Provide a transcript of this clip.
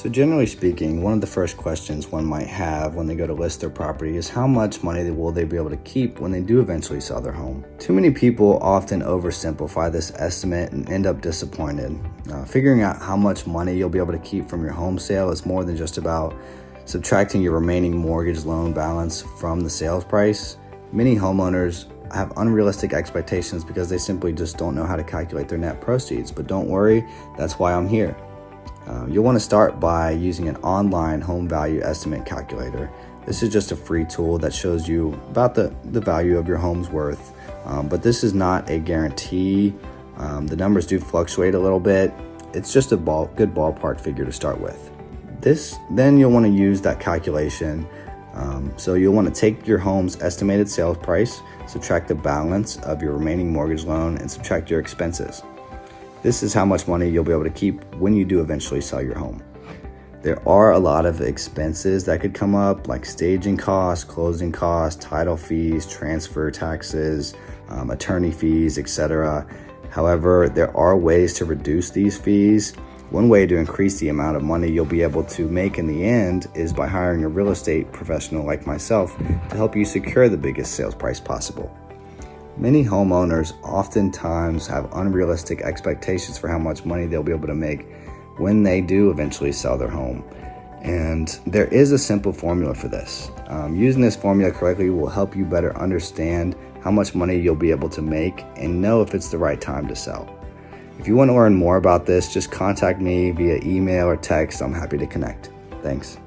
So generally speaking, one of the first questions one might have when they go to list their property is how much money will they be able to keep when they do eventually sell their home. Too many people often oversimplify this estimate and end up disappointed. Figuring out how much money you'll be able to keep from your home sale is more than just about subtracting your remaining mortgage loan balance from the sales price. Many homeowners have unrealistic expectations because they simply just don't know how to calculate their net proceeds. But don't worry, that's why I'm here. You'll want to start by using an online home value estimate calculator. This is just a free tool that shows you about the value of your home's worth, but this is not a guarantee. The numbers do fluctuate a little bit. It's just a good ballpark figure to start with. Then you'll want to use that calculation. So you'll want to take your home's estimated sales price, subtract the balance of your remaining mortgage loan, and subtract your expenses. This is how much money you'll be able to keep when you do eventually sell your home. There are a lot of expenses that could come up, like staging costs, closing costs, title fees, transfer taxes, attorney fees, etc. However, there are ways to reduce these fees. One way to increase the amount of money you'll be able to make in the end is by hiring a real estate professional like myself to help you secure the biggest sales price possible. Many homeowners oftentimes have unrealistic expectations for how much money they'll be able to make when they do eventually sell their home. And there is a simple formula for this. Using this formula correctly will help you better understand how much money you'll be able to make and know if it's the right time to sell. If you want to learn more about this, just contact me via email or text. I'm happy to connect. Thanks.